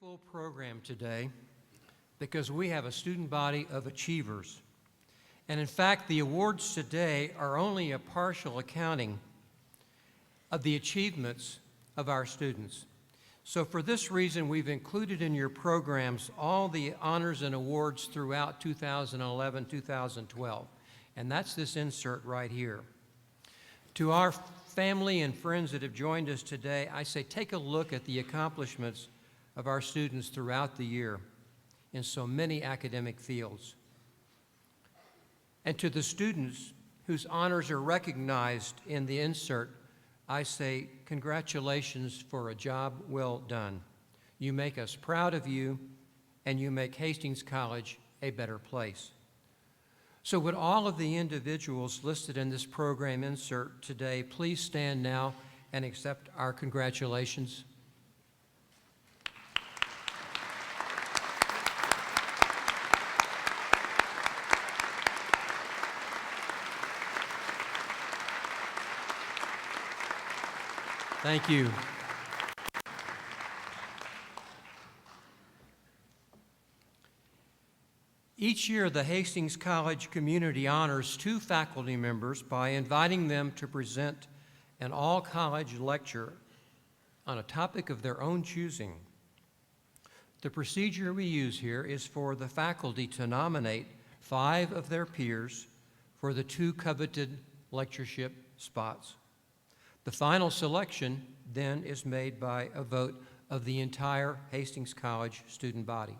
Full program today because we have a student body of achievers. And in fact, the awards today are only a partial accounting of the achievements of our students. So for this reason, we've included in your programs all the honors and awards throughout 2011, 2012. And that's this insert right here. To our family and friends that have joined us today, I say take a look at the accomplishments of our students throughout the year in so many academic fields. And to the students whose honors are recognized in the insert, I say congratulations for a job well done. You make us proud of you, and you make Hastings College a better place. So would all of the individuals listed in this program insert today please stand now and accept our congratulations? Thank you. Each year, the Hastings College community honors two faculty members by inviting them to present an all-college lecture on a topic of their own choosing. The procedure we use here is for the faculty to nominate 5 of their peers for the 2 coveted lectureship spots. The final selection then is made by a vote of the entire Hastings College student body.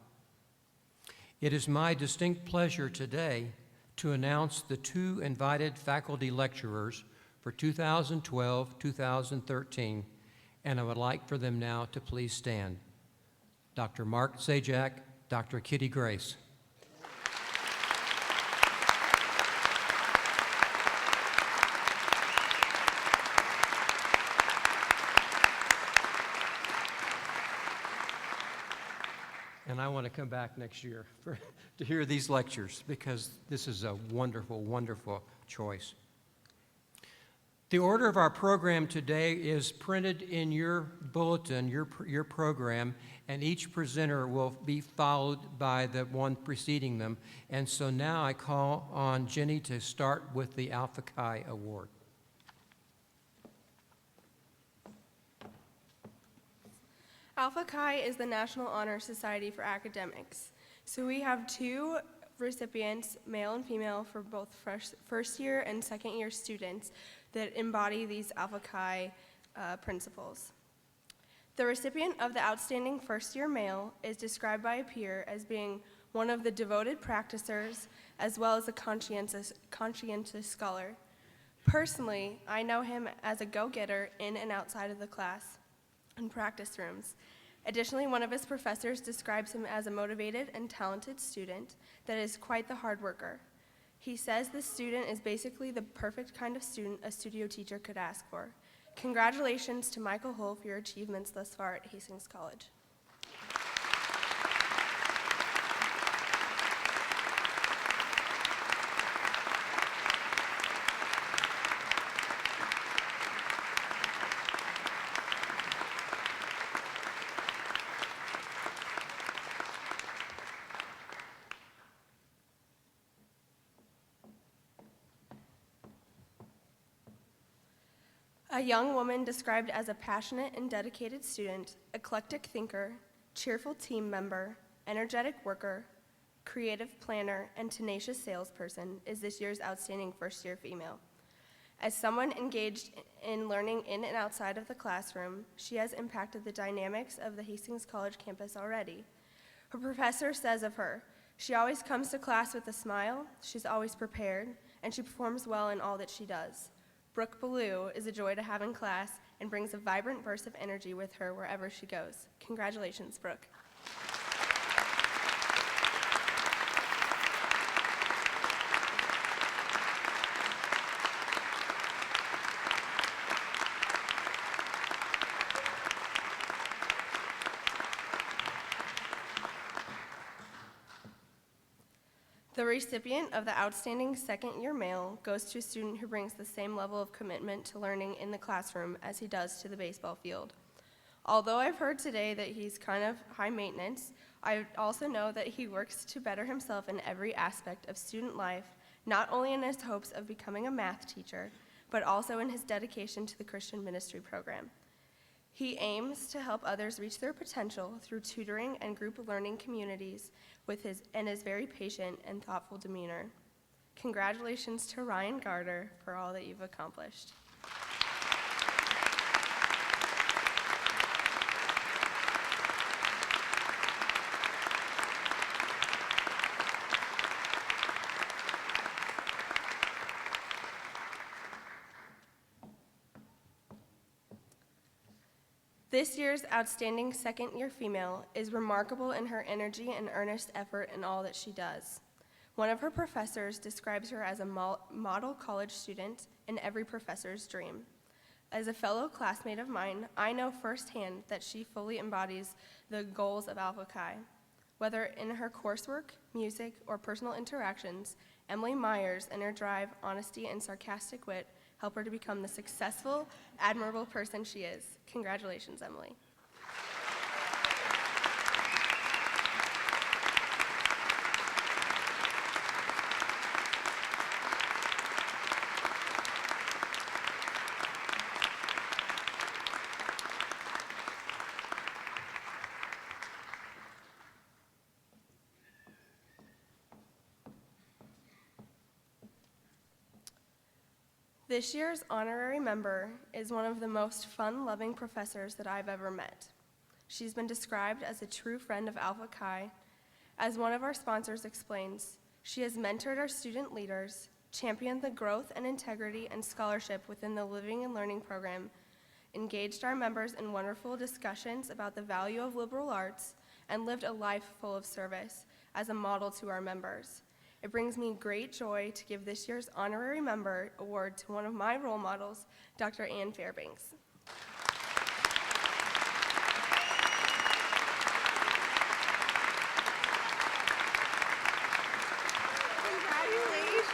It is my distinct pleasure today to announce the 2 invited faculty lecturers for 2012-2013, and I would like for them now to please stand. Dr. Mark Zajac, Dr. Kitty Grace. And I want to come back next year to hear these lectures because this is a wonderful, wonderful choice. The order of our program today is printed in your bulletin, your program, and each presenter will be followed by the one preceding them. And so now I call on Jenny to start with the Alpha Chi Award. Alpha Chi is the National Honor Society for Academics. So we have 2 recipients, male and female, for both first year and second year students that embody these Alpha Chi principles. The recipient of the outstanding first year male is described by a peer as being one of the devoted practicers as well as a conscientious scholar. Personally, I know him as a go-getter in and outside of the class and practice rooms. Additionally, one of his professors describes him as a motivated and talented student that is quite the hard worker. He says this student is basically the perfect kind of student a studio teacher could ask for. Congratulations to Michael Hull for your achievements thus far at Hastings College. A young woman described as a passionate and dedicated student, eclectic thinker, cheerful team member, energetic worker, creative planner, and tenacious salesperson is this year's outstanding first-year female. As someone engaged in learning in and outside of the classroom, she has impacted the dynamics of the Hastings College campus already. Her professor says of her, she always comes to class with a smile, she's always prepared, and she performs well in all that she does. Brooke Ballou is a joy to have in class and brings a vibrant burst of energy with her wherever she goes. Congratulations, Brooke. The recipient of the outstanding second-year male goes to a student who brings the same level of commitment to learning in the classroom as he does to the baseball field. Although I've heard today that he's kind of high maintenance, I also know that he works to better himself in every aspect of student life, not only in his hopes of becoming a math teacher, but also in his dedication to the Christian ministry program. He aims to help others reach their potential through tutoring and group learning communities and his very patient and thoughtful demeanor. Congratulations to Ryan Garter for all that you've accomplished. This year's outstanding second-year female is remarkable in her energy and earnest effort in all that she does. One of her professors describes her as a model college student and every professor's dream. As a fellow classmate of mine, I know firsthand that she fully embodies the goals of Alpha Chi. Whether in her coursework, music, or personal interactions, Emily Myers and her drive, honesty, and sarcastic wit help her to become the successful, admirable person she is. Congratulations, Emily. This year's honorary member is one of the most fun-loving professors that I've ever met. She's been described as a true friend of Alpha Chi. As one of our sponsors explains, she has mentored our student leaders, championed the growth and integrity and scholarship within the Living and Learning program, engaged our members in wonderful discussions about the value of liberal arts, and lived a life full of service as a model to our members. It brings me great joy to give this year's honorary member award to one of my role models, Dr. Ann Fairbanks. Congratulations!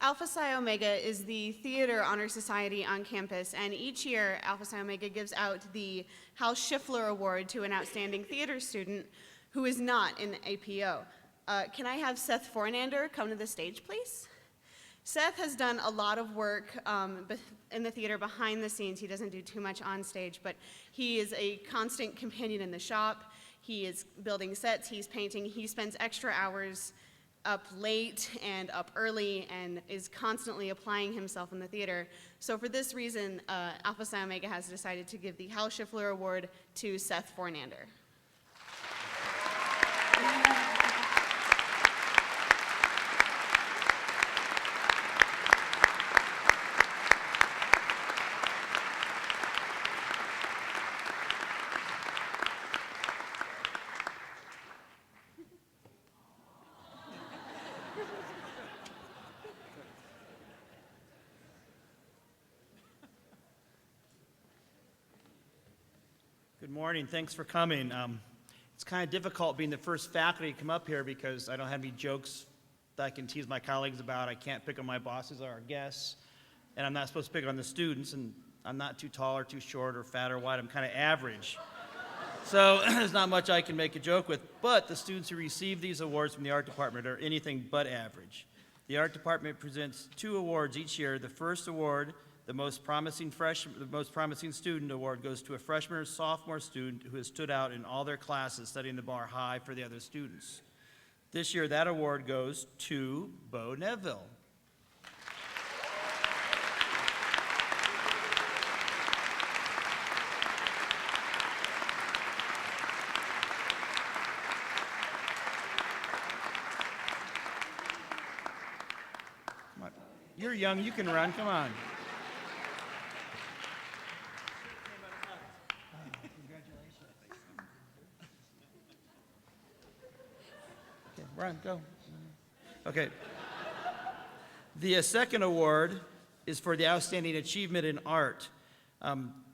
Alpha Psi Omega is the theater honor society on campus, and each year Alpha Psi Omega gives out the Hal Schiffler Award to an outstanding theater student who is not in the APO. Can I have Seth Fornander come to the stage, please? Seth has done a lot of work in the theater behind the scenes. He doesn't do too much on stage, but he is a constant companion in the shop. He is building sets, he's painting, he spends extra hours up late and up early and is constantly applying himself in the theater. So for this reason, Alpha Psi Omega has decided to give the Hal Schiffler Award to Seth Fornander. Good morning. Thanks for coming. It's kind of difficult being the first faculty to come up here because I don't have any jokes that I can tease my colleagues about. I can't pick on my bosses or our guests, and I'm not supposed to pick on the students, and I'm not too tall or too short or fat or white. I'm kind of average. So there's not much I can make a joke with, but the students who receive these awards from the art department are anything but average. The art department presents 2 awards each year. The first award, the most promising student award, goes to a freshman or sophomore student who has stood out in all their classes, setting the bar high for the other students. This year, that award goes to Bo Neville. Come on. You're young, you can run, come on. Run, go. Okay. The second award is for the outstanding achievement in art.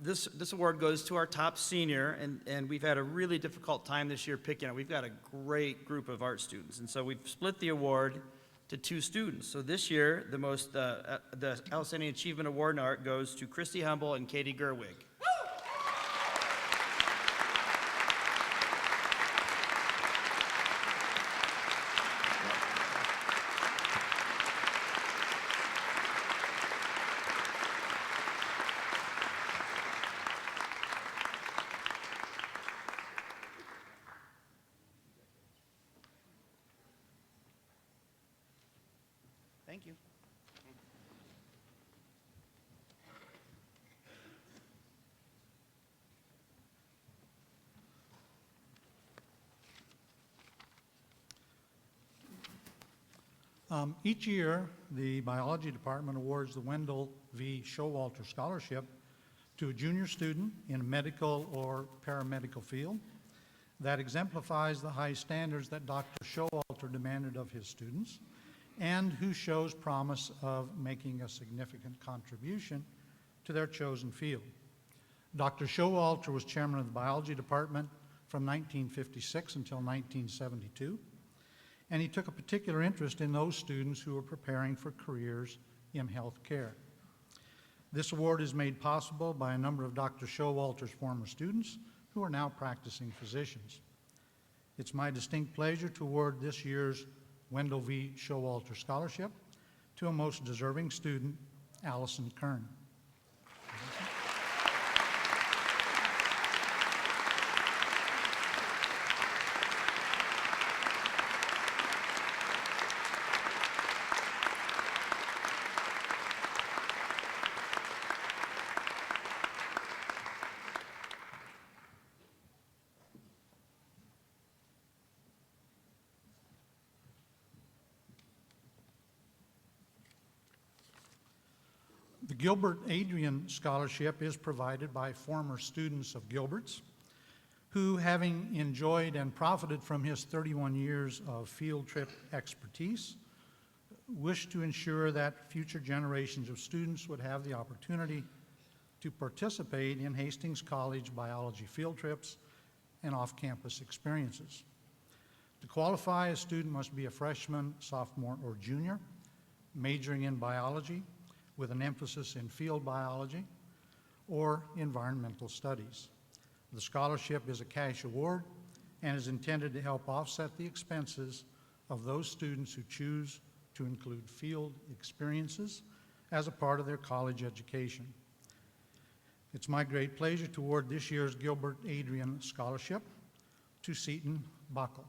This award goes to our top senior, and we've had a really difficult time this year picking it. We've got a great group of art students, and so we've split the award to 2 students. So this year, the Outstanding Achievement Award in Art goes to Christy Humble and Katie Gerwig. Thank you. Each year, the biology department awards the Wendell V. Showalter Scholarship to a junior student in a medical or paramedical field that exemplifies the high standards that Dr. Showalter demanded of his students and who shows promise of making a significant contribution to their chosen field. Dr. Showalter was chairman of the biology department from 1956 until 1972, and he took a particular interest in those students who were preparing for careers in health care. This award is made possible by a number of Dr. Showalter's former students who are now practicing physicians. It's my distinct pleasure to award this year's Wendell V. Showalter Scholarship to a most deserving student, Allison Kern. The Gilbert Adrian Scholarship is provided by former students of Gilbert's who, having enjoyed and profited from his 31 years of field trip expertise, wish to ensure that future generations of students would have the opportunity to participate in Hastings College biology field trips and off-campus experiences. To qualify, a student must be a freshman, sophomore, or junior, majoring in biology, with an emphasis in field biology or environmental studies. The scholarship is a cash award and is intended to help offset the expenses of those students who choose to include field experiences as a part of their college education. It's my great pleasure to award this year's Gilbert Adrian Scholarship to Seton Buckle.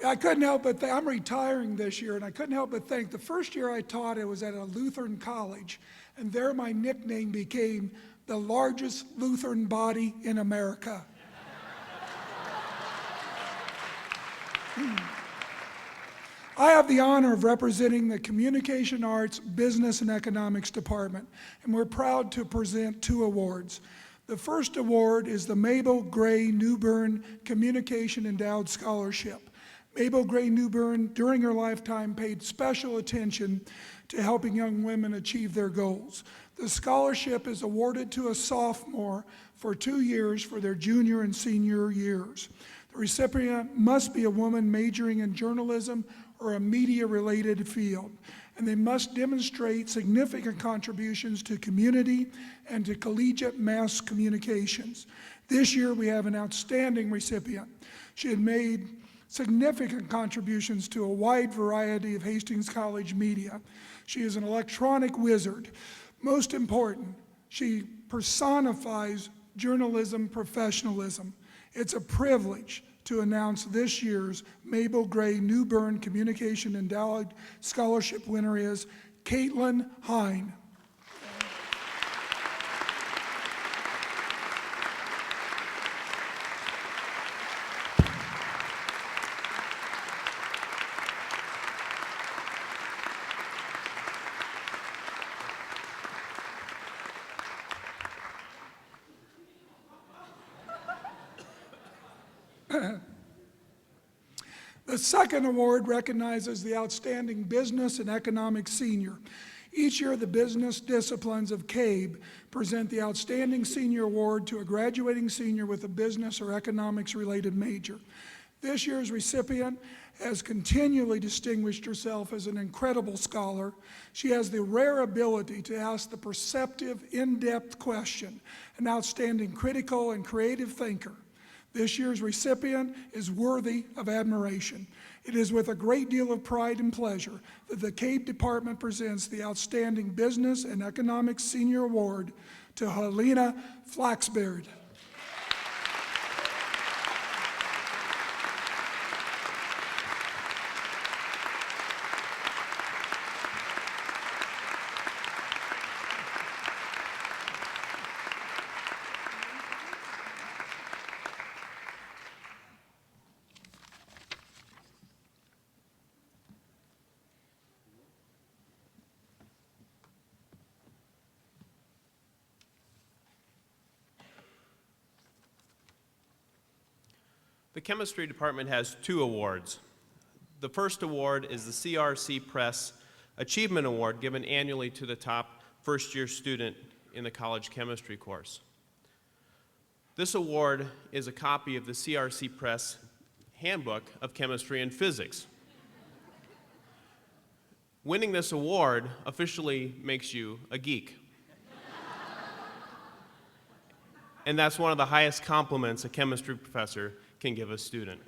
I couldn't help but think, I'm retiring this year, and I couldn't help but think, the first year I taught, it was at a Lutheran college, and there my nickname became the largest Lutheran body in America. I have the honor of representing the Communication Arts, Business, and Economics Department, and we're proud to present 2 awards. The first award is the Mabel Gray Newbern Communication Endowed Scholarship. Mabel Gray Newbern, during her lifetime, paid special attention to helping young women achieve their goals. The scholarship is awarded to a sophomore for 2 years for their junior and senior years. The recipient must be a woman majoring in journalism or a media-related field, and they must demonstrate significant contributions to community and to collegiate mass communications. This year, we have an outstanding recipient. She had made significant contributions to a wide variety of Hastings College media. She is an electronic wizard. Most important, she personifies journalism professionalism. It's a privilege to announce this year's Mabel Gray Newbern Communication Endowed Scholarship winner is Caitlin Hine. The second award recognizes the outstanding business and economics senior. Each year, the business disciplines of CABE present the Outstanding Senior Award to a graduating senior with a business or economics-related major. This year's recipient has continually distinguished herself as an incredible scholar. She has the rare ability to ask the perceptive, in-depth question, an outstanding critical and creative thinker. This year's recipient is worthy of admiration. It is with a great deal of pride and pleasure that the CABE Department presents the Outstanding Business and Economics Senior Award to Helena Flaxbeard. The chemistry department has 2 awards. The first award is the CRC Press Achievement Award, given annually to the top first-year student in the college chemistry course. This award is a copy of the CRC Press Handbook of Chemistry and Physics. Winning this award officially makes you a geek. And that's one of the highest compliments a chemistry professor can give a student.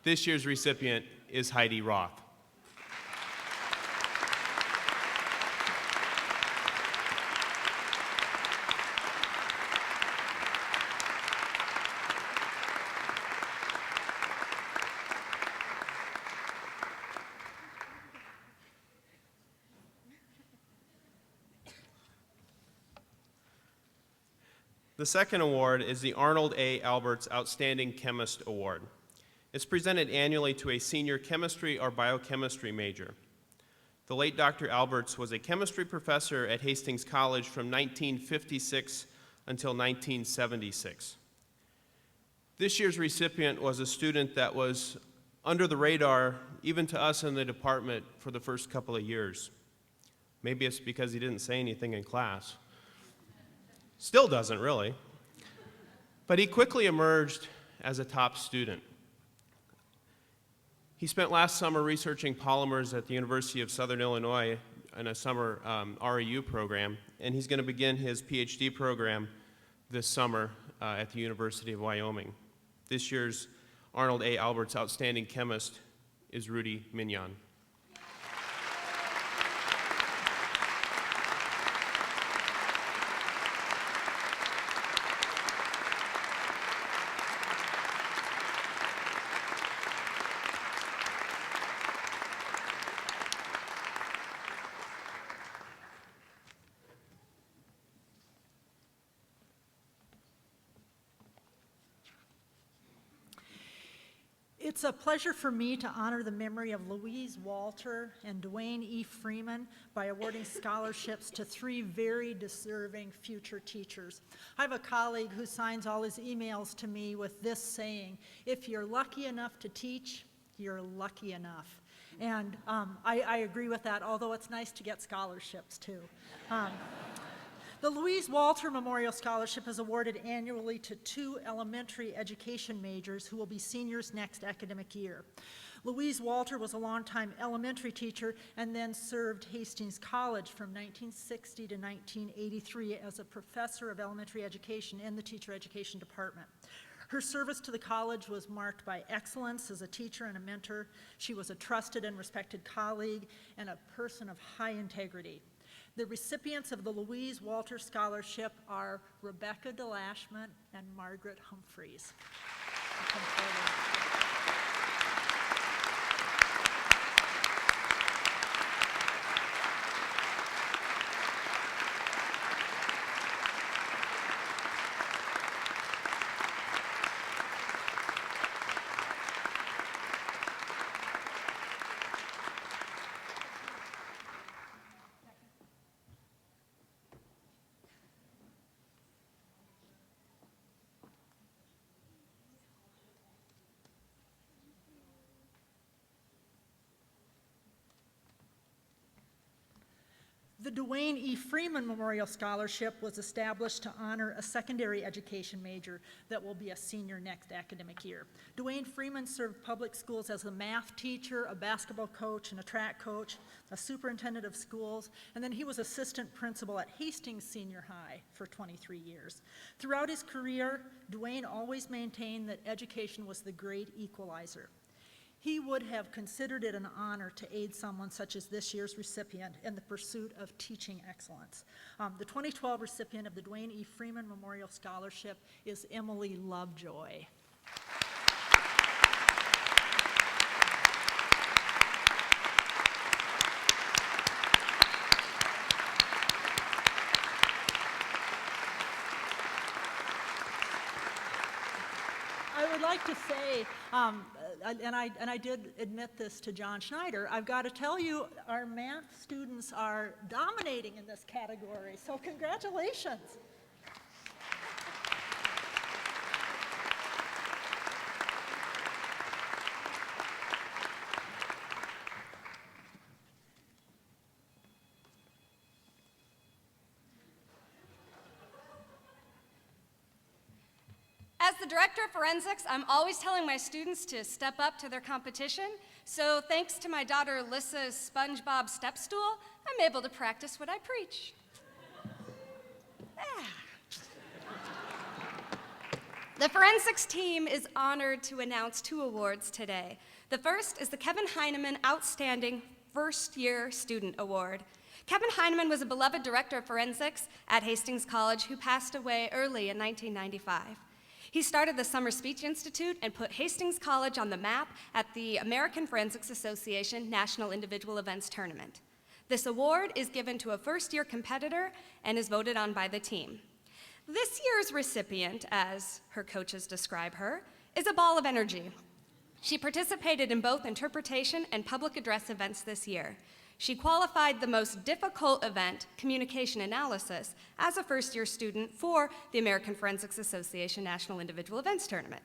This year's recipient is Heidi Roth. The second award is the Arnold A. Alberts Outstanding Chemist Award. It's presented annually to a senior chemistry or biochemistry major. The late Dr. Alberts was a chemistry professor at Hastings College from 1956 until 1976. This year's recipient was a student that was under the radar, even to us in the department, for the first couple of years. Maybe it's because he didn't say anything in class. Still doesn't, really. But he quickly emerged as a top student. He spent last summer researching polymers at the University of Southern Illinois in a summer REU program, and he's going to begin his PhD program this summer at the University of Wyoming. This year's Arnold A. Alberts Outstanding Chemist is Rudy Mignon. It's a pleasure for me to honor the memory of Louise Walter and Dwayne E. Freeman by awarding scholarships to 3 very deserving future teachers. I have a colleague who signs all his emails to me with this saying, "If you're lucky enough to teach, you're lucky enough." And I agree with that, although it's nice to get scholarships too. The Louise Walter Memorial Scholarship is awarded annually to 2 elementary education majors who will be seniors next academic year. Louise Walter was a longtime elementary teacher and then served Hastings College from 1960 to 1983 as a professor of elementary education in the teacher education department. Her service to the college was marked by excellence as a teacher and a mentor. She was a trusted and respected colleague and a person of high integrity. The recipients of the Louise Walter Scholarship are Rebecca DeLashman and Margaret Humphreys. Come forward. The Dwayne E. Freeman Memorial Scholarship was established to honor a secondary education major that will be a senior next academic year. Dwayne Freeman served public schools as a math teacher, a basketball coach, and a track coach, a superintendent of schools, and then he was assistant principal at Hastings Senior High for 23 years. Throughout his career, Dwayne always maintained that education was the great equalizer. He would have considered it an honor to aid someone such as this year's recipient in the pursuit of teaching excellence. The 2012 recipient of the Dwayne E. Freeman Memorial Scholarship is Emily Lovejoy. I would like to say, and I did admit this to John Schneider, I've got to tell you, our math students are dominating in this category, so congratulations. As the director of forensics, I'm always telling my students to step up to their competition. So thanks to my daughter Alyssa's SpongeBob step stool, I'm able to practice what I preach. The forensics team is honored to announce 2 awards today. The first is the Kevin Heineman Outstanding First Year Student Award. Kevin Heineman was a beloved director of forensics at Hastings College who passed away early in 1995. He started the Summer Speech Institute and put Hastings College on the map at the American Forensics Association National Individual Events Tournament. This award is given to a first-year competitor and is voted on by the team. This year's recipient, as her coaches describe her, is a ball of energy. She participated in both interpretation and public address events this year. She qualified the most difficult event, communication analysis, as a first-year student for the American Forensics Association National Individual Events Tournament.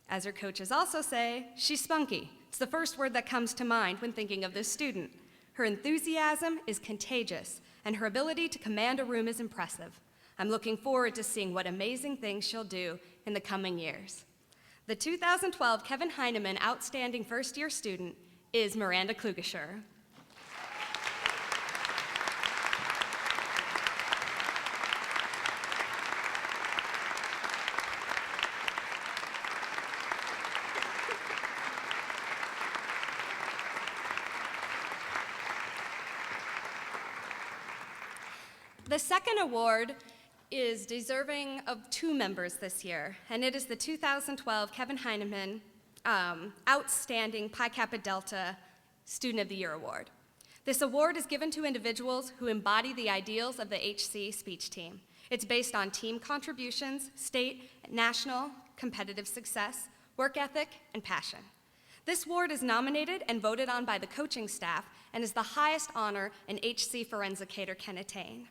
As her coaches also say, she's spunky. It's the first word that comes to mind when thinking of this student. Her enthusiasm is contagious, and her ability to command a room is impressive. I'm looking forward to seeing what amazing things she'll do in the coming years. The 2012 Kevin Heineman Outstanding First-Year Student is Miranda Klugescher. The second award is deserving of 2 members this year, and it is the 2012 Kevin Heineman Outstanding Pi Kappa Delta Student of the Year Award. This award is given to individuals who embody the ideals of the HC speech team. It's based on team contributions, state, national, competitive success, work ethic, and passion. This award is nominated and voted on by the coaching staff and is the highest honor an HC forensicator can attain.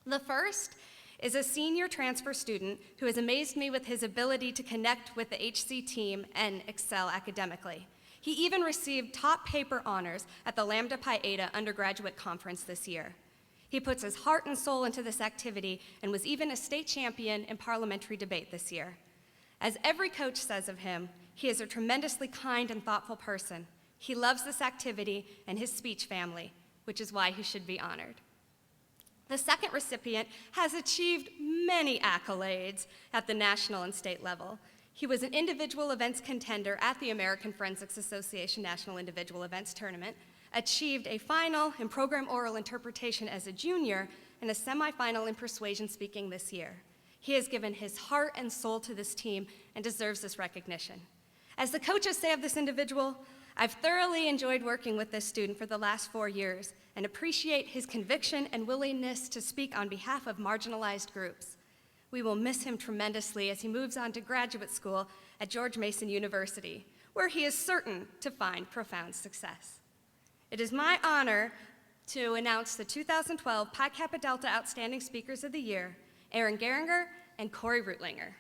The first is a senior transfer student who has amazed me with his ability to connect with the HC team and excel academically. He even received top paper honors at the Lambda Pi Eta undergraduate conference this year. He puts his heart and soul into this activity and was even a state champion in parliamentary debate this year. As every coach says of him, he is a tremendously kind and thoughtful person. He loves this activity and his speech family, which is why he should be honored. The second recipient has achieved many accolades at the national and state level. He was an individual events contender at the American Forensics Association National Individual Events Tournament, achieved a final in program oral interpretation as a junior, and a semifinal in persuasion speaking this year. He has given his heart and soul to this team and deserves this recognition. As the coaches say of this individual, I've thoroughly enjoyed working with this student for the last 4 years and appreciate his conviction and willingness to speak on behalf of marginalized groups. We will miss him tremendously as he moves on to graduate school at George Mason University, where he is certain to find profound success. It is my honor to announce the 2012 Pi Kappa Delta Outstanding Speakers of the Year, Aaron Geringer and Corey Rootlinger.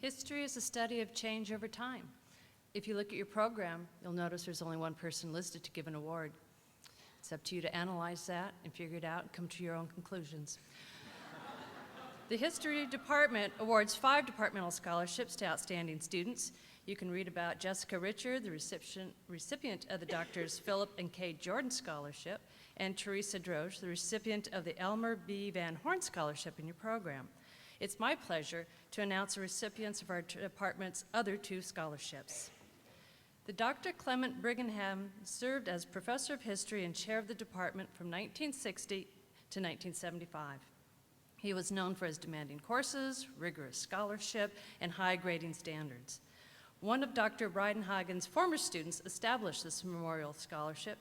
History is a study of change over time. If you look at your program, you'll notice there's only one person listed to give an award. It's up to you to analyze that and figure it out and come to your own conclusions. The History Department awards 5 departmental scholarships to outstanding students. You can read about Jessica Richard, the recipient of the Drs. Philip and Kay Jordan Scholarship, and Teresa Droge, the recipient of the Elmer B. Van Horn Scholarship in your program. It's my pleasure to announce the recipients of our department's other 2 scholarships. The Dr. Clement Brigham served as professor of history and chair of the department from 1960 to 1975. He was known for his demanding courses, rigorous scholarship, and high grading standards. One of Dr. Breidenhagen's former students established this memorial scholarship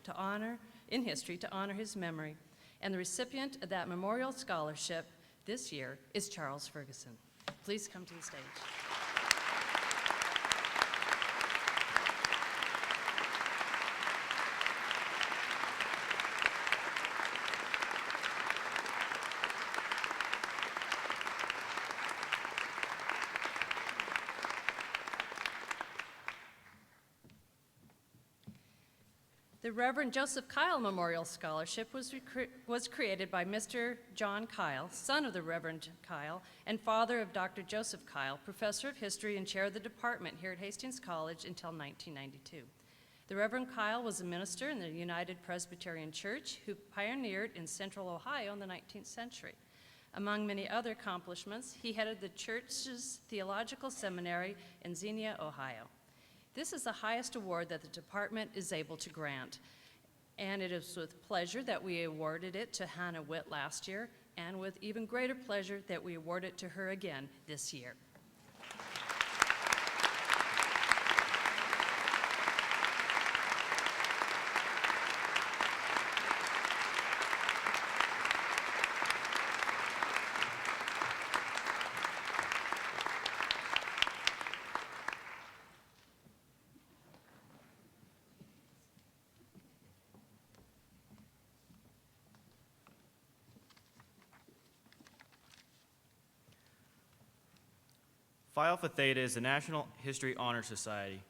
in history to honor his memory, and the recipient of that memorial scholarship this year is Charles Ferguson. Please come to the stage. The Reverend Joseph Kyle Memorial Scholarship was created by Mr. John Kyle, son of the Reverend Kyle, and father of Dr. Joseph Kyle, professor of history and chair of the department here at Hastings College until 1992. The Reverend Kyle was a minister in the United Presbyterian Church who pioneered in central Ohio in the 19th century. Among many other accomplishments, he headed the church's theological seminary in Xenia, Ohio. This is the highest award that the department is able to grant, and it is with pleasure that we awarded it to Hannah Witt last year, and with even greater pleasure that we award it to her again this year. Phi Alpha Theta is the National History Honor Society.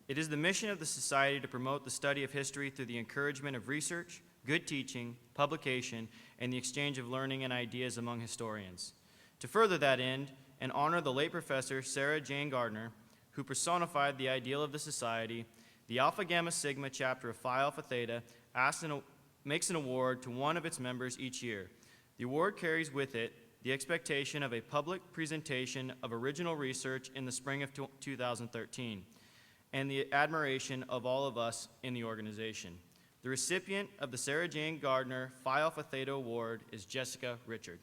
It is the mission of the society to promote the study of history through the encouragement of research, good teaching, publication, and the exchange of learning and ideas among historians. To further that end, and honor the late Professor Sarah Jane Gardner, who personified the ideal of the society, the Alpha Gamma Sigma chapter of Phi Alpha Theta makes an award to one of its members each year. The award carries with it the expectation of a public presentation of original research in the spring of 2013, and the admiration of all of us in the organization. The recipient of the Sarah Jane Gardner Phi Alpha Theta Award is Jessica Richard.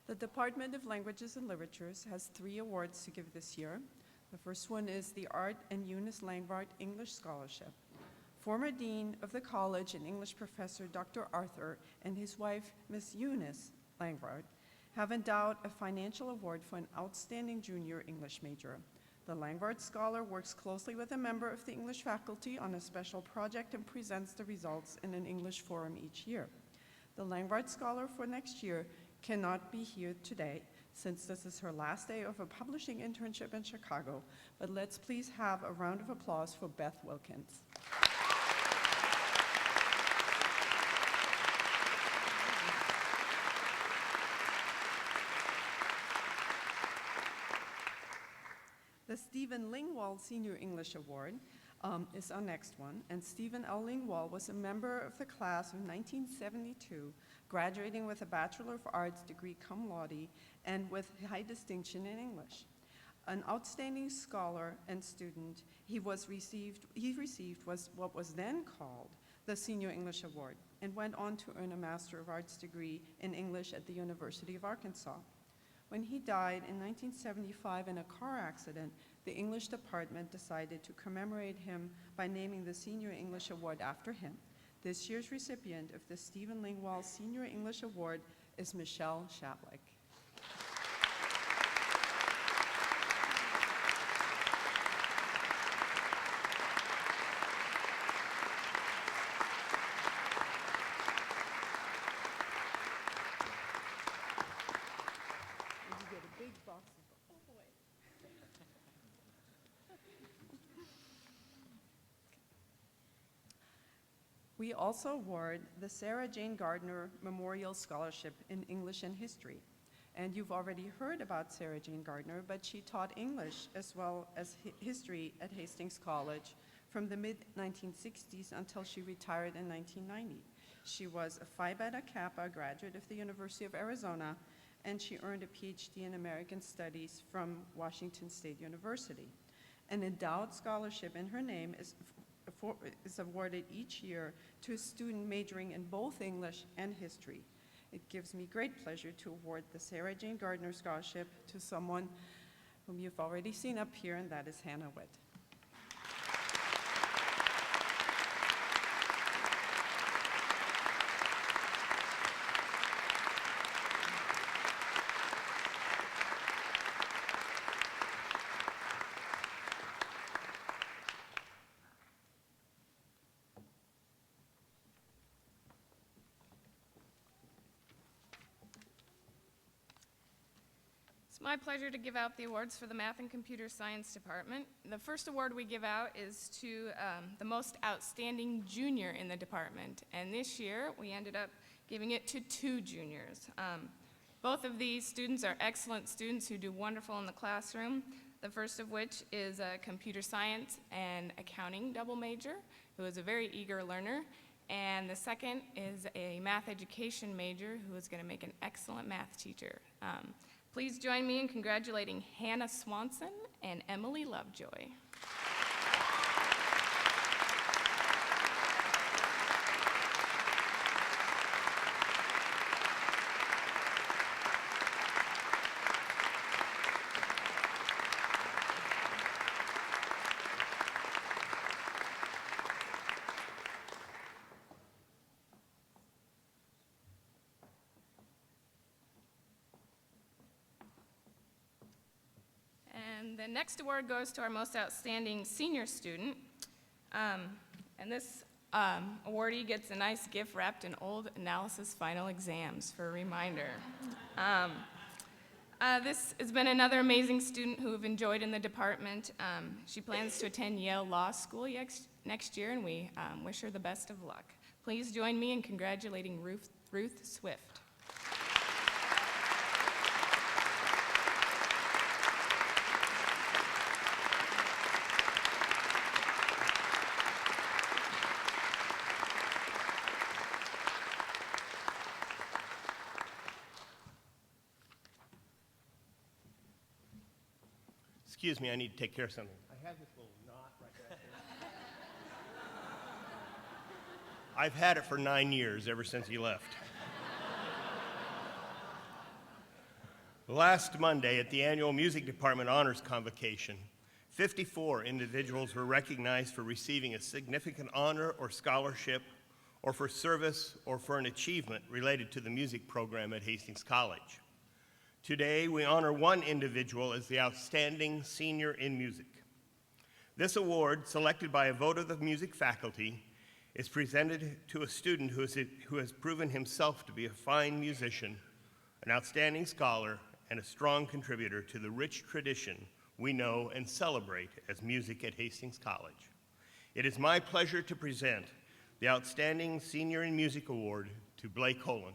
The Department of Languages and Literatures has 3 awards to give this year. The first one is the Art and Eunice Langvart English Scholarship. Former Dean of the College and English Professor Dr. Arthur and his wife, Miss Eunice Langvart, have endowed a financial award for an outstanding junior English major. The Langvart Scholar works closely with a member of the English faculty on a special project and presents the results in an English forum each year. The Langvart Scholar for next year cannot be here today since this is her last day of a publishing internship in Chicago, but let's please have a round of applause for Beth Wilkins. The Stephen Lingwall Senior English Award is our next one, and Stephen L. Lingwall was a member of the class of 1972, graduating with a Bachelor of Arts degree cum laude and with high distinction in English. An outstanding scholar and student, he received what was then called the Senior English Award and went on to earn a Master of Arts degree in English at the University of Arkansas. When he died in 1975 in a car accident, the English department decided to commemorate him by naming the Senior English Award after him. This year's recipient of the Stephen Lingwall Senior English Award is Michelle Shatlick. We also award the Sarah Jane Gardner Memorial Scholarship in English and History. And you've already heard about Sarah Jane Gardner, but she taught English as well as history at Hastings College from the mid-1960s until she retired in 1990. She was a Phi Beta Kappa graduate of the University of Arizona, and she earned a PhD in American Studies from Washington State University. An endowed scholarship in her name is awarded each year to a student majoring in both English and history. It gives me great pleasure to award the Sarah Jane Gardner Scholarship to someone whom you've already seen up here, and that is Hannah Witt. It's my pleasure to give out the awards for the Math and Computer Science Department. The first award we give out is to the most outstanding junior in the department, and this year we ended up giving it to 2 juniors. Both of these students are excellent students who do wonderful in the classroom, the first of which is a computer science and accounting double major, who is a very eager learner, and the second is a math education major who is going to make an excellent math teacher. Please join me in congratulating Hannah Swanson and Emily Lovejoy. And the next award goes to our most outstanding senior student. And this awardee gets a nice gift wrapped in old analysis final exams for a reminder. This has been another amazing student who have enjoyed in the department. She plans to attend Yale Law School next year, and we wish her the best of luck. Please join me in congratulating Ruth Swift. Excuse me, I need to take care of something. I have this little knot right back here. I've had it for 9 years, ever since he left. Last Monday at the annual Music Department Honors Convocation, 54 individuals were recognized for receiving a significant honor or scholarship, or for service or for an achievement related to the music program at Hastings College. Today, we honor one individual as the Outstanding Senior in Music. This award, selected by a vote of the music faculty, is presented to a student who has proven himself to be a fine musician, an outstanding scholar, and a strong contributor to the rich tradition we know and celebrate as music at Hastings College. It is my pleasure to present the Outstanding Senior in Music Award to Blake Holan.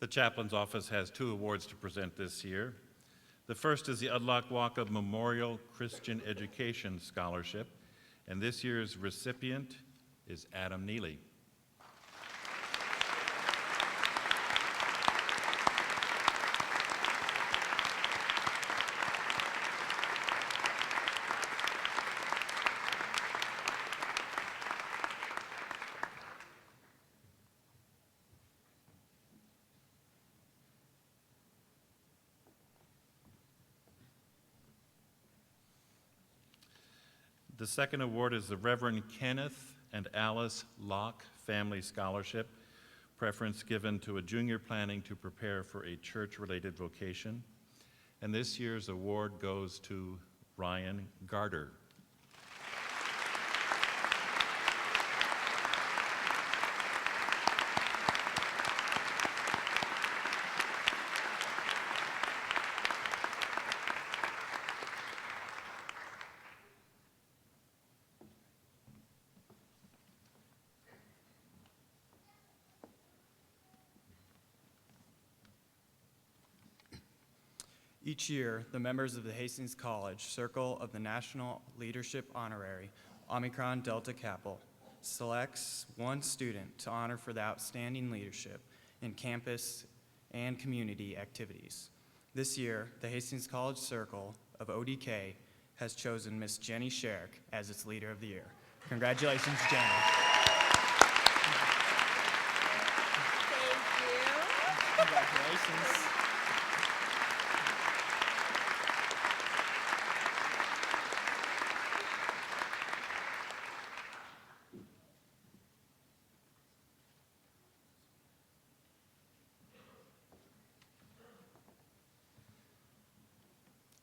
The chaplain's office has 2 awards to present this year. The first is the Adlak Memorial Christian Education Scholarship, and this year's recipient is Adam Neely. The second award is the Reverend Kenneth and Alice Locke Family Scholarship, preference given to a junior planning to prepare for a church-related vocation. And this year's award goes to Ryan Garter. Each year, the members of the Hastings College Circle of the National Leadership Honorary, Omicron Delta Kappa, selects one student to honor for the outstanding leadership in campus and community activities. This year, the Hastings College Circle of ODK has chosen Miss Jenny Sherrick as its Leader of the Year. Congratulations, Jenny. Thank you. Congratulations.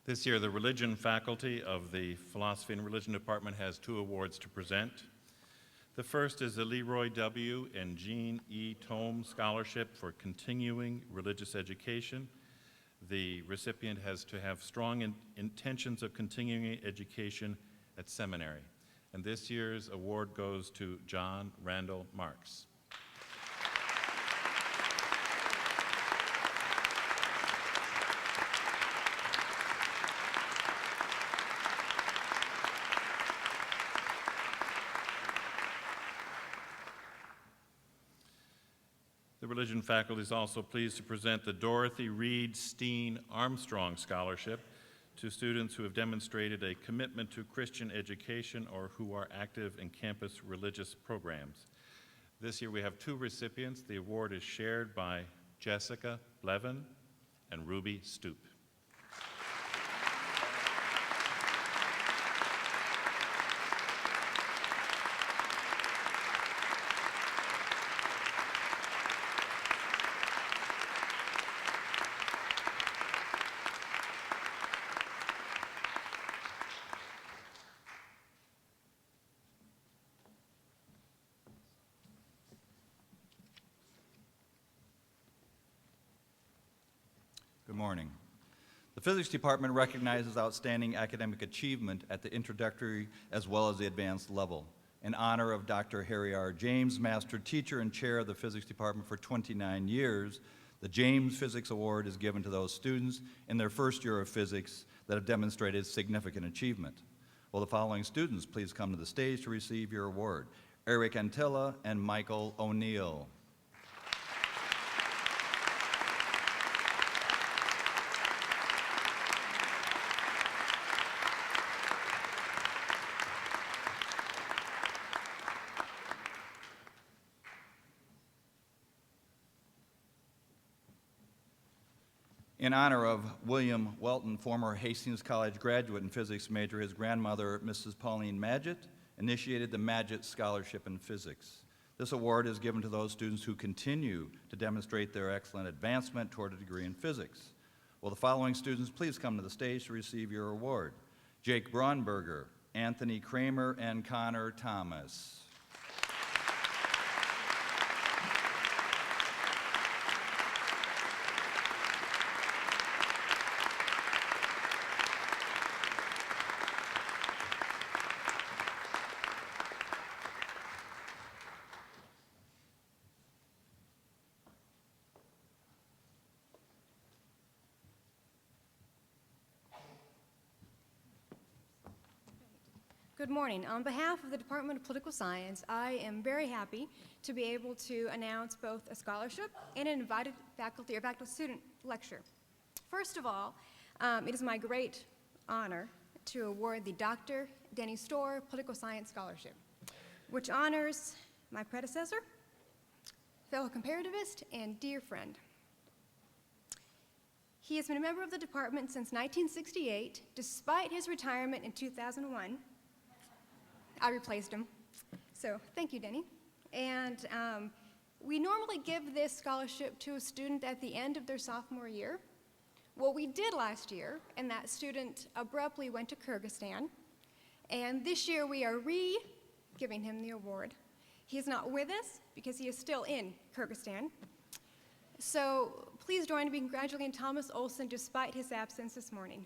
This year, the religion faculty of the Philosophy and Religion Department has 2 awards to present. The first is the Leroy W. and Jean E. Tome Scholarship for Continuing Religious Education. The recipient has to have strong intentions of continuing education at seminary. And this year's award goes to John Randall Marks. The religion faculty is also pleased to present the Dorothy Reed Steen Armstrong Scholarship to students who have demonstrated a commitment to Christian education or who are active in campus religious programs. This year we have 2 recipients. The award is shared by Jessica Levin and Ruby Stoop. Good morning. The Physics Department recognizes outstanding academic achievement at the introductory as well as the advanced level. In honor of Dr. Harry R. James, Master Teacher and Chair of the Physics Department for 29 years, the James Physics Award is given to those students in their first year of physics that have demonstrated significant achievement. Will the following students please come to the stage to receive your award? Eric Antilla and Michael O'Neill. In honor of William Welton, former Hastings College graduate and physics major, his grandmother, Mrs. Pauline Madgett, initiated the Madgett Scholarship in Physics. This award is given to those students who continue to demonstrate their excellent advancement toward a degree in physics. Will the following students please come to the stage to receive your award? Jake Braunberger, Anthony Kramer, and Connor Thomas. Good morning. On behalf of the Department of Political Science, I am very happy to be able to announce both a scholarship and an invited faculty or faculty student lecture. First of all, it is my great honor to award the Dr. Denny Storr Political Science Scholarship, which honors my predecessor, fellow comparativist, and dear friend. He has been a member of the department since 1968, despite his retirement in 2001. I replaced him. So thank you, Denny. And we normally give this scholarship to a student at the end of their sophomore year. What we did last year, and that student abruptly went to Kyrgyzstan, and this year we are giving him the award. He is not with us because he is still in Kyrgyzstan. So please join me in congratulating Thomas Olson despite his absence this morning.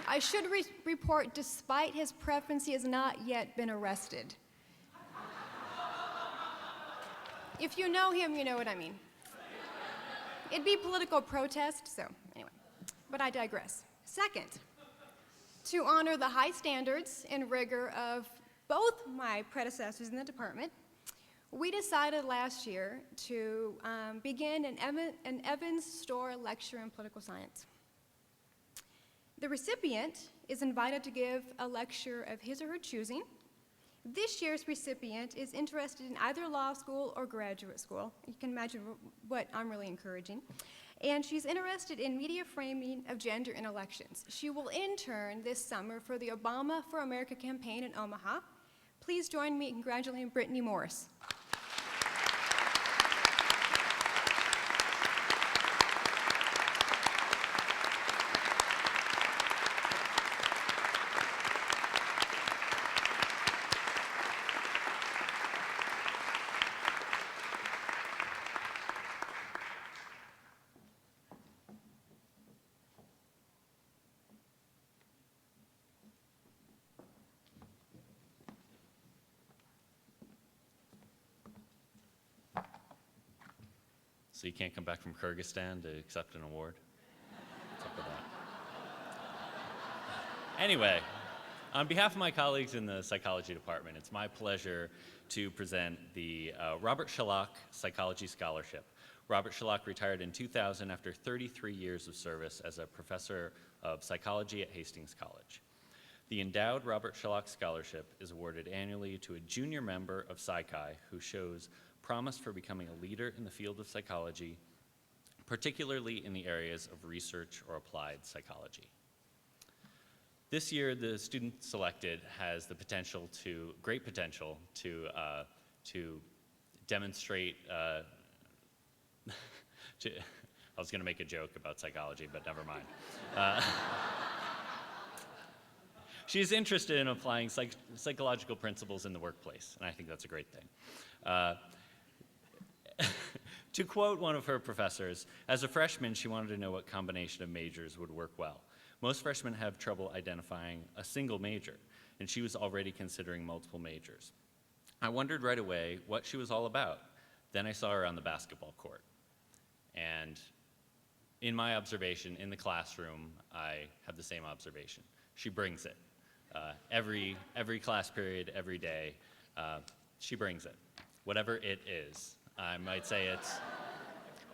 I should report, despite his preference, he has not yet been arrested. If you know him, you know what I mean. It'd be political protest, so anyway, but I digress. Second, to honor the high standards and rigor of both my predecessors in the department, we decided last year to begin an Evans Storr Lecture in Political Science. The recipient is invited to give a lecture of his or her choosing. This year's recipient is interested in either law school or graduate school. You can imagine what I'm really encouraging. And she's interested in media framing of gender in elections. She will intern this summer for the Obama for America campaign in Omaha. Please join me in congratulating Brittany Morris. So you can't come back from Kyrgyzstan to accept an award? What's up with that? Anyway, on behalf of my colleagues in the psychology department, it's my pleasure to present the Robert Shalak Psychology Scholarship. Robert Shalak retired in 2000 after 33 years of service as a professor of psychology at Hastings College. The endowed Robert Shalak Scholarship is awarded annually to a junior member of Psychi who shows promise for becoming a leader in the field of psychology, particularly in the areas of research or applied psychology. This year, the student selected has the great potential to demonstrate, I was gonna make a joke about psychology, but never mind. She's interested in applying psychological principles in the workplace, and I think that's a great thing. To quote one of her professors, as a freshman, she wanted to know what combination of majors would work well. Most freshmen have trouble identifying a single major, and she was already considering multiple majors. I wondered right away what she was all about. Then I saw her on the basketball court. And in my observation, in the classroom, I have the same observation. She brings it. Every class period, every day, she brings it, whatever it is. I might say it's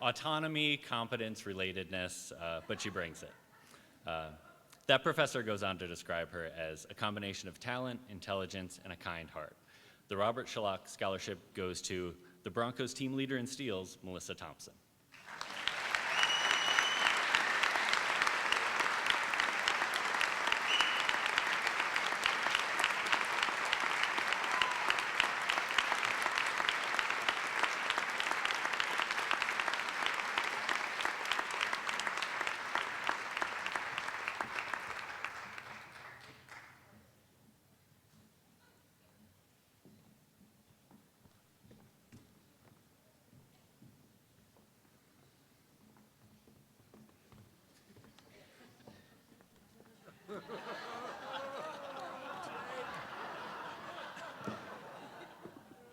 autonomy, competence, relatedness, but she brings it. That professor goes on to describe her as a combination of talent, intelligence, and a kind heart. The Robert Shalak Scholarship goes to the Broncos team leader in steals, Melissa Thompson.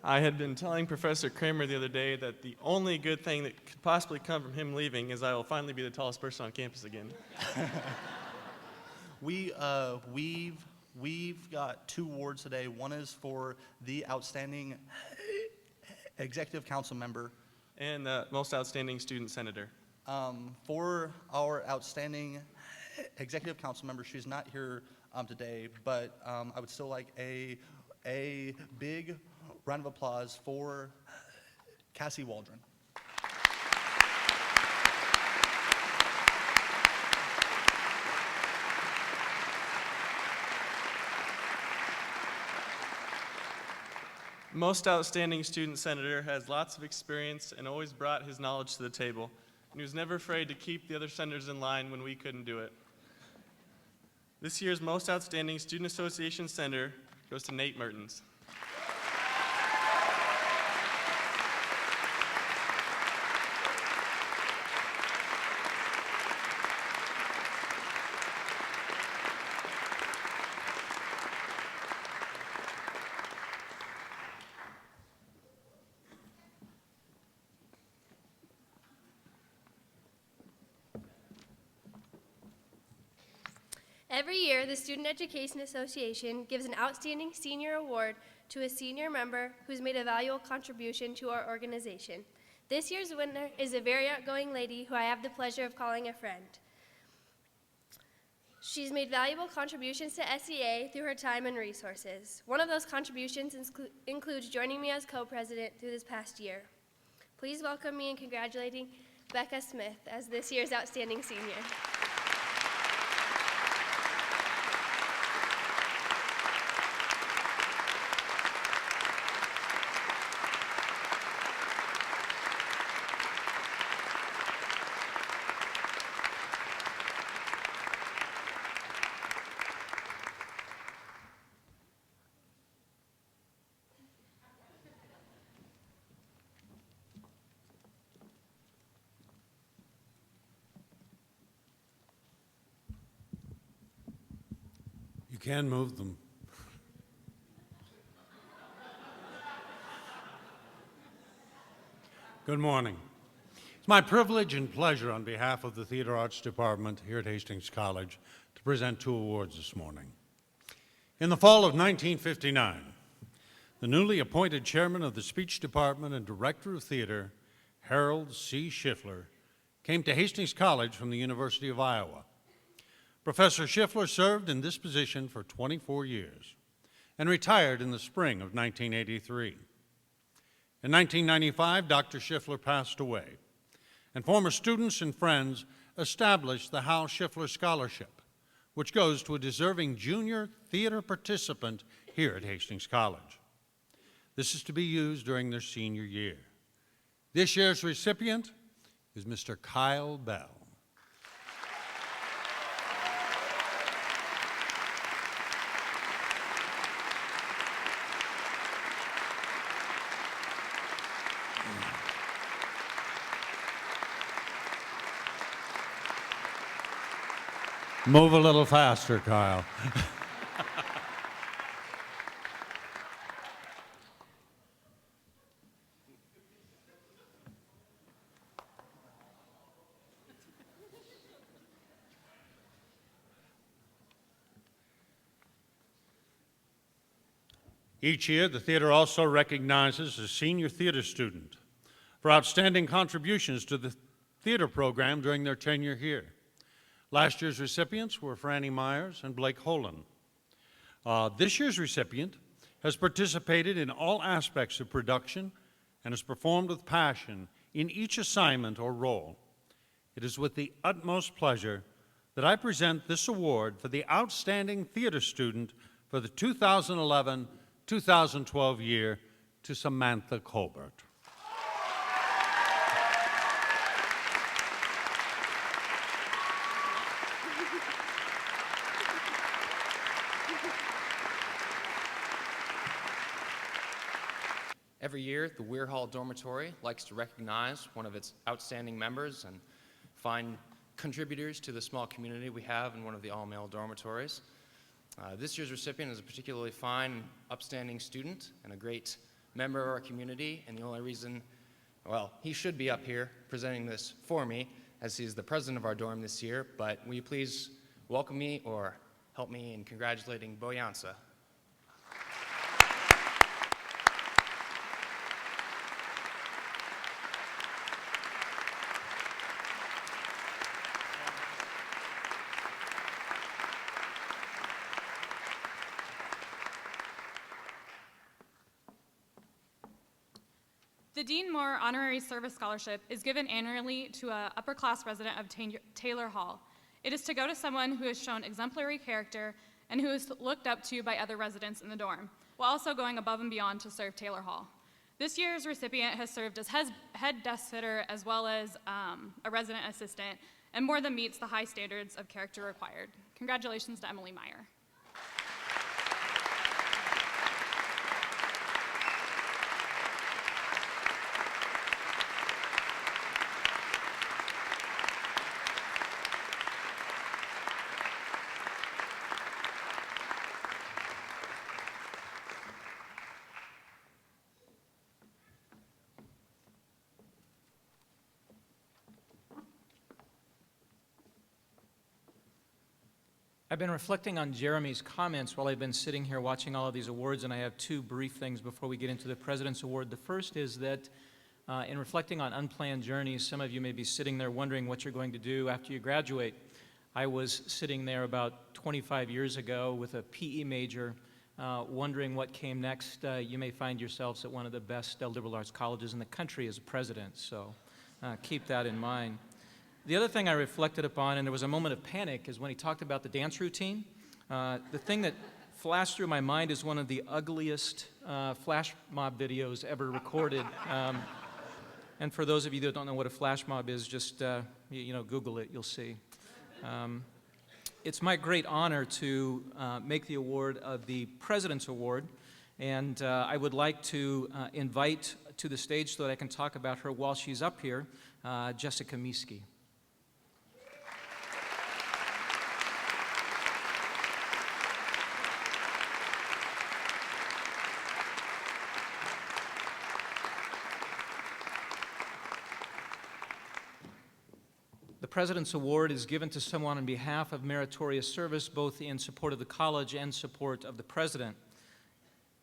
I had been telling Professor Kramer the other day that the only good thing that could possibly come from him leaving is I will finally be the tallest person on campus again. We've got 2 awards today. One is for the outstanding executive council member. And the most outstanding student senator. For our outstanding executive council member, she's not here today, but I would still like a big round of applause for Cassie Waldron. Most outstanding student senator has lots of experience and always brought his knowledge to the table. And he was never afraid to keep the other senators in line when we couldn't do it. This year's most outstanding student association senator goes to Nate Mertens. Every year, the Student Education Association gives an Outstanding Senior Award to a senior member who's made a valuable contribution to our organization. This year's winner is a very outgoing lady who I have the pleasure of calling a friend. She's made valuable contributions to SEA through her time and resources. One of those contributions includes joining me as co-president through this past year. Please welcome me in congratulating Becca Smith as this year's Outstanding Senior. You can move them. Good morning. It's my privilege and pleasure on behalf of the Theater Arts Department here at Hastings College to present 2 awards this morning. In the fall of 1959, the newly appointed chairman of the Speech Department and director of theater, Harold C. Schiffler, came to Hastings College from the University of Iowa. Professor Schiffler served in this position for 24 years and retired in the spring of 1983. In 1995, Dr. Schiffler passed away, and former students and friends established the Hal Schiffler Scholarship, which goes to a deserving junior theater participant here at Hastings College. This is to be used during their senior year. This year's recipient is Mr. Kyle Bell. Move a little faster, Kyle. Each year, the theater also recognizes a senior theater student for outstanding contributions to the theater program during their tenure here. Last year's recipients were Franny Myers and Blake Holan. This year's recipient has participated in all aspects of production and has performed with passion in each assignment or role. It is with the utmost pleasure that I present this award for the Outstanding Theater Student for the 2011-2012 year to Samantha Colbert. Every year, the Weir Hall Dormitory likes to recognize one of its outstanding members and find contributors to the small community we have in one of the all-male dormitories. This year's recipient is a particularly fine, upstanding student and a great member of our community, and the only reason, well, he should be up here presenting this for me, as he's the president of our dorm this year, but will you please welcome me or help me in congratulating Boyansa? The Dean Moore Honorary Service Scholarship is given annually to an upper-class resident of Taylor Hall. It is to go to someone who has shown exemplary character and who is looked up to by other residents in the dorm, while also going above and beyond to serve Taylor Hall. This year's recipient has served as head desk sitter as well as a resident assistant, and more than meets the high standards of character required. Congratulations to Emily Meyer. I've been reflecting on Jeremy's comments while I've been sitting here watching all of these awards, and I have two brief things before we get into the President's Award. The first is that in reflecting on unplanned journeys, some of you may be sitting there wondering what you're going to do after you graduate. I was sitting there about 25 years ago with a PE major, wondering what came next. You may find yourselves at one of the best liberal arts colleges in the country as a president, so keep that in mind. The other thing I reflected upon, and there was a moment of panic, is when he talked about the dance routine. The thing that flashed through my mind is one of the ugliest flash mob videos ever recorded. And for those of you that don't know what a flash mob is, just Google it, you'll see. It's my great honor to make the award of the President's Award, and I would like to invite to the stage so that I can talk about her while she's up here, Jessica Mieske. The President's Award is given to someone on behalf of meritorious service, both in support of the college and support of the President.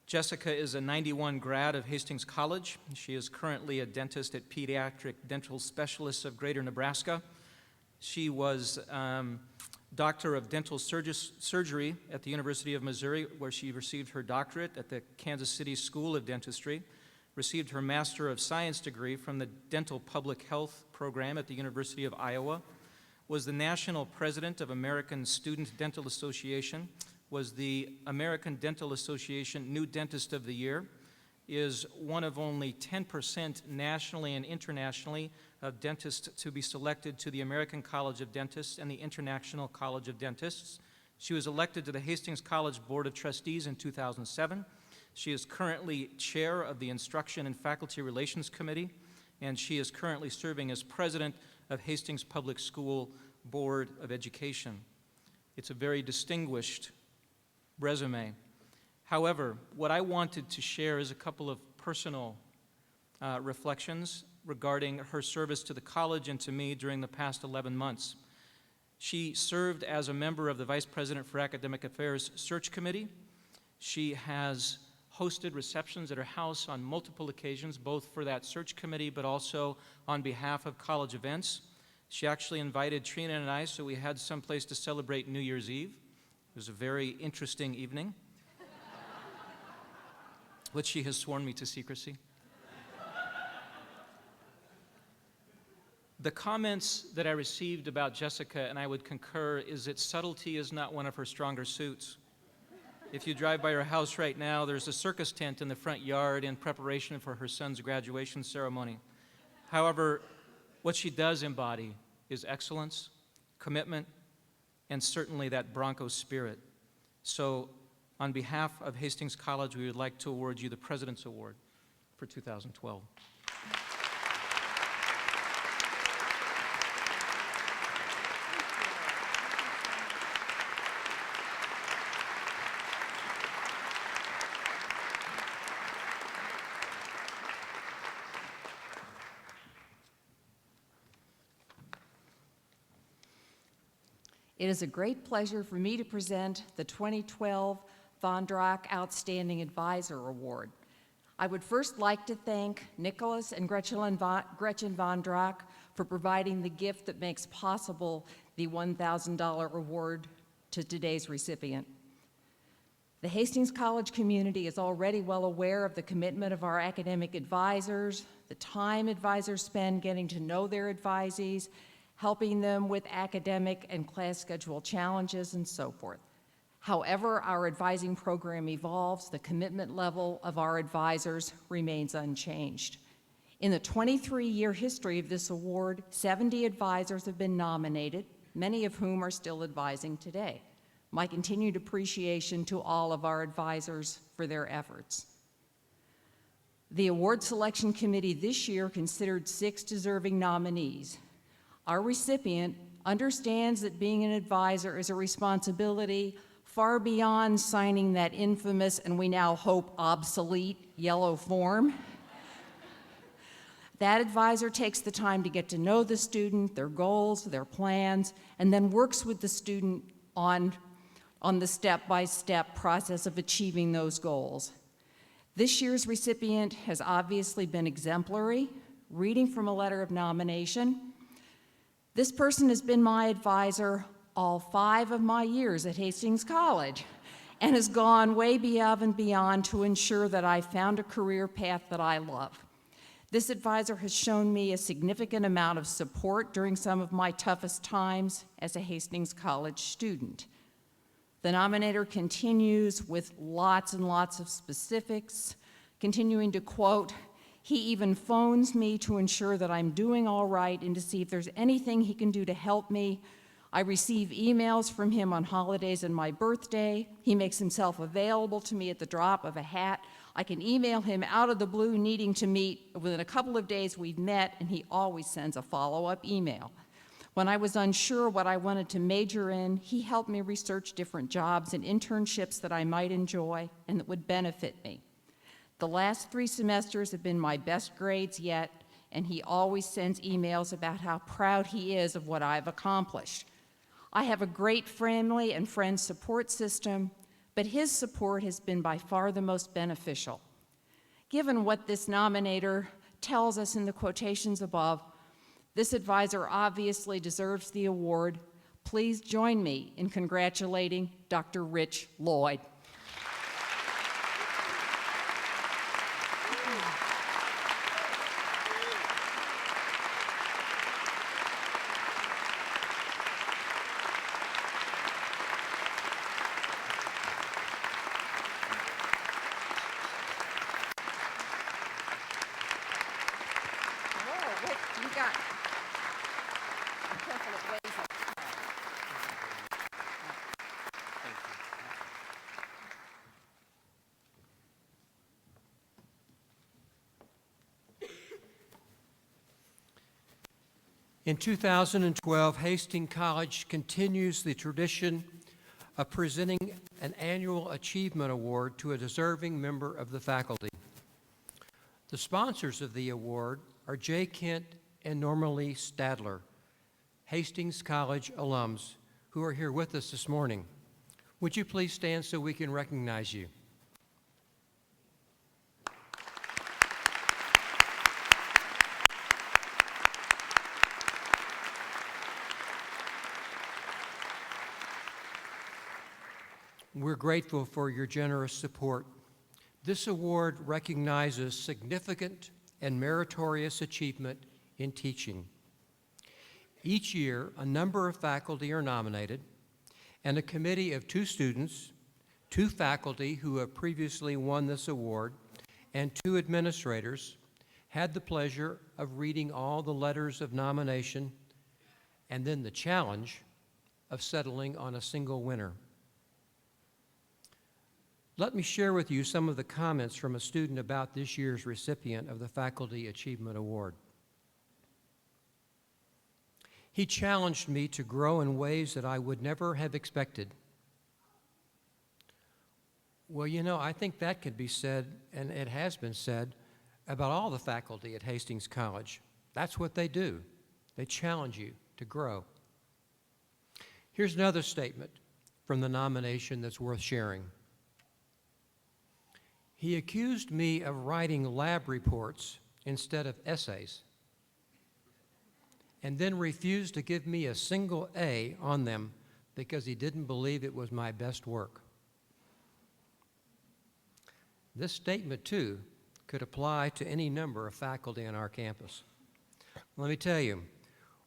Jessica is a 91 grad of Hastings College. She is currently a dentist at Pediatric Dental Specialists of Greater Nebraska. She was Doctor of Dental Surgery at the University of Missouri, where she received her doctorate at the Kansas City School of Dentistry, received her Master of Science degree from the Dental Public Health program at the University of Iowa, was the national president of American Student Dental Association, was the American Dental Association New Dentist of the Year, is one of only 10% nationally and internationally of dentists to be selected to the American College of Dentists and the International College of Dentists. She was elected to the Hastings College Board of Trustees in 2007. She is currently chair of the Instruction and Faculty Relations Committee, and she is currently serving as president of Hastings Public School Board of Education. It's a very distinguished resume. However, what I wanted to share is a couple of personal reflections regarding her service to the college and to me during the past 11 months. She served as a member of the Vice President for Academic Affairs Search Committee. She has hosted receptions at her house on multiple occasions, both for that search committee but also on behalf of college events. She actually invited Trina and I, so we had some place to celebrate New Year's Eve. It was a very interesting evening, which she has sworn me to secrecy. The comments that I received about Jessica, and I would concur, is that subtlety is not one of her stronger suits. If you drive by her house right now, there's a circus tent in the front yard in preparation for her son's graduation ceremony. However, what she does embody is excellence, commitment, and certainly that Bronco spirit. So, on behalf of Hastings College, we would like to award you the President's Award for 2012. It is a great pleasure for me to present the 2012 Von Drack Outstanding Advisor Award. I would first like to thank Nicholas and Gretchen Von Drack for providing the gift that makes possible the $1,000 award to today's recipient. The Hastings College community is already well aware of the commitment of our academic advisors, the time advisors spend getting to know their advisees, helping them with academic and class schedule challenges, and so forth. However, our advising program evolves, the commitment level of our advisors remains unchanged. In the 23-year history of this award, 70 advisors have been nominated, many of whom are still advising today. My continued appreciation to all of our advisors for their efforts. The award selection committee this year considered 6 deserving nominees. Our recipient understands that being an advisor is a responsibility far beyond signing that infamous, and we now hope obsolete, yellow form. That advisor takes the time to get to know the student, their goals, their plans, and then works with the student on the step-by-step process of achieving those goals. This year's recipient has obviously been exemplary. Reading from a letter of nomination, this person has been my advisor all 5 of my years at Hastings College and has gone way above and beyond to ensure that I found a career path that I love. This advisor has shown me a significant amount of support during some of my toughest times as a Hastings College student. The nominator continues with lots and lots of specifics, continuing to quote, "He even phones me to ensure that I'm doing all right and to see if there's anything he can do to help me. I receive emails from him on holidays and my birthday. He makes himself available to me at the drop of a hat. I can email him out of the blue needing to meet. Within a couple of days we've met, and he always sends a follow-up email. When I was unsure what I wanted to major in, he helped me research different jobs and internships that I might enjoy and that would benefit me. The last 3 semesters have been my best grades yet, and he always sends emails about how proud he is of what I've accomplished. I have a great family and friend support system, but his support has been by far the most beneficial. Given what this nominator tells us in the quotations above, this advisor obviously deserves the award. Please join me in congratulating Dr. Rich Lloyd. In 2012, Hastings College continues the tradition of presenting an annual achievement award to a deserving member of the faculty. The sponsors of the award are Jay Kent and Norma Lee Stadler, Hastings College alums, who are here with us this morning. Would you please stand so we can recognize you? We're grateful for your generous support. This award recognizes significant and meritorious achievement in teaching. Each year, a number of faculty are nominated, and a committee of 2 students, 2 faculty who have previously won this award, and 2 administrators had the pleasure of reading all the letters of nomination and then the challenge of settling on a single winner. Let me share with you some of the comments from a student about this year's recipient of the Faculty Achievement Award. He challenged me to grow in ways that I would never have expected. Well, you know, I think that could be said, and it has been said, about all the faculty at Hastings College. That's what they do. They challenge you to grow. Here's another statement from the nomination that's worth sharing. He accused me of writing lab reports instead of essays, and then refused to give me a single A on them because he didn't believe it was my best work. This statement, too, could apply to any number of faculty on our campus. Let me tell you,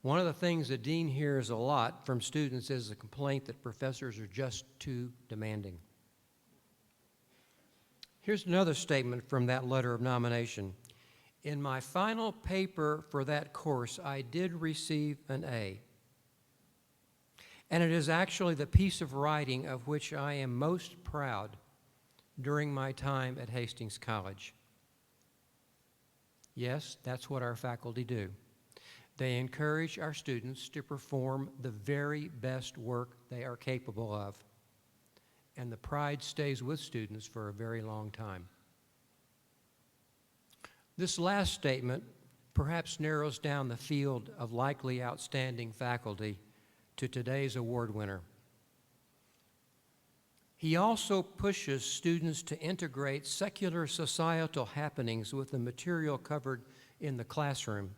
one of the things the dean hears a lot from students is the complaint that professors are just too demanding. Here's another statement from that letter of nomination. In my final paper for that course, I did receive an A. And it is actually the piece of writing of which I am most proud during my time at Hastings College. Yes, that's what our faculty do. They encourage our students to perform the very best work they are capable of. And the pride stays with students for a very long time. This last statement perhaps narrows down the field of likely outstanding faculty to today's award winner. He also pushes students to integrate secular societal happenings with the material covered in the classroom.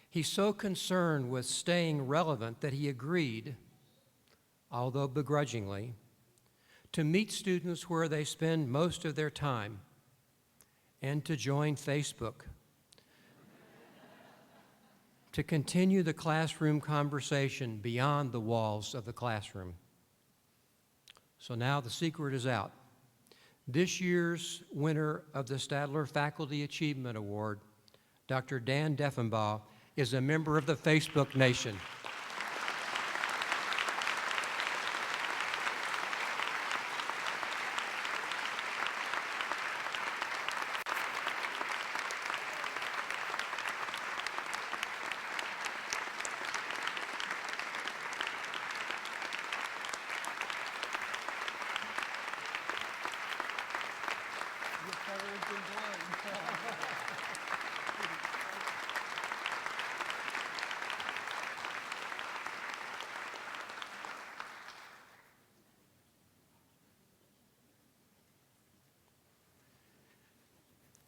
He's so concerned with staying relevant that he agreed, although begrudgingly, to meet students where they spend most of their time and to join Facebook, to continue the classroom conversation beyond the walls of the classroom. So now the secret is out. This year's winner of the Stadler Faculty Achievement Award, Dr. Dan Deffenbaugh, is a member of the Facebook Nation.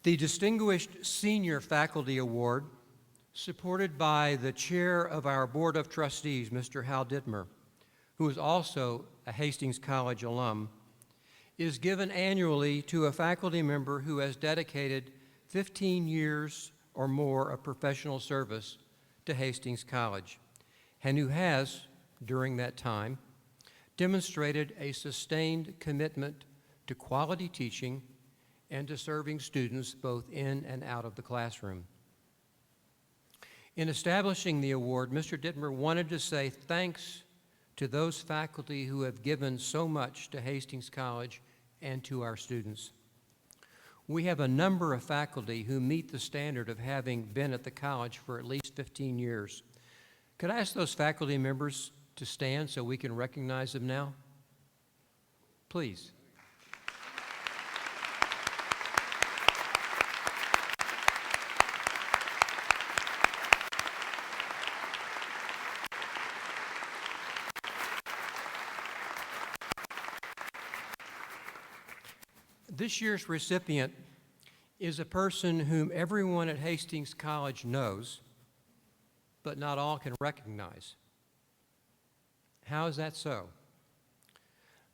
The Distinguished Senior Faculty Award, supported by the chair of our Board of Trustees, Mr. Hal Dittmer, who is also a Hastings College alum, is given annually to a faculty member who has dedicated 15 years or more of professional service to Hastings College, and who has, during that time, demonstrated a sustained commitment to quality teaching and to serving students both in and out of the classroom. In establishing the award, Mr. Dittmer wanted to say thanks to those faculty who have given so much to Hastings College and to our students. We have a number of faculty who meet the standard of having been at the college for at least 15 years. Could I ask those faculty members to stand so we can recognize them now? Please. This year's recipient is a person whom everyone at Hastings College knows, but not all can recognize. How is that so?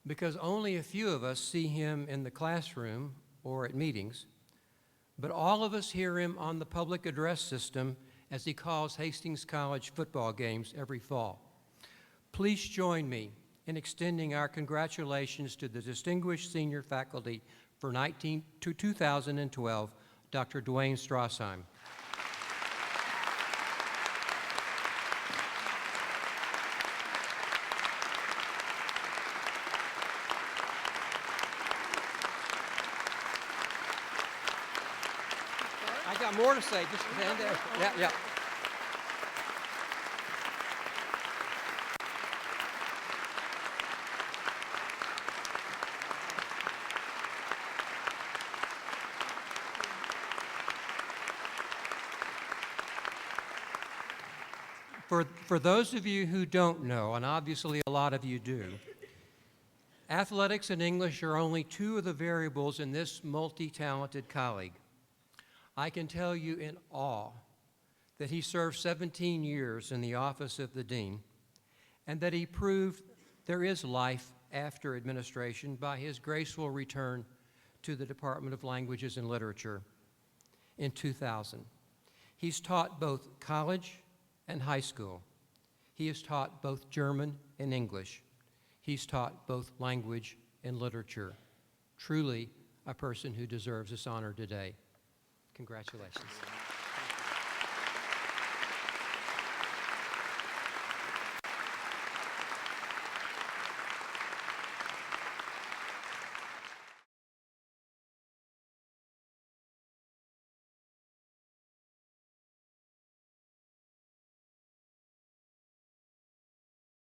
Because only a few of us see him in the classroom or at meetings, but all of us hear him on the public address system as he calls Hastings College football games every fall. Please join me in extending our congratulations to the distinguished senior faculty for 2012, Dr. Dwayne Strassheim. I got more to say, just stand there. Yeah. For those of you who don't know, and obviously a lot of you do, athletics and English are only two of the variables in this multi-talented colleague. I can tell you in awe that he served 17 years in the office of the dean, and that he proved there is life after administration by his graceful return to the Department of Languages and Literature in 2000. He's taught both college and high school. He has taught both German and English. He's taught both language and literature. Truly a person who deserves this honor today. Congratulations.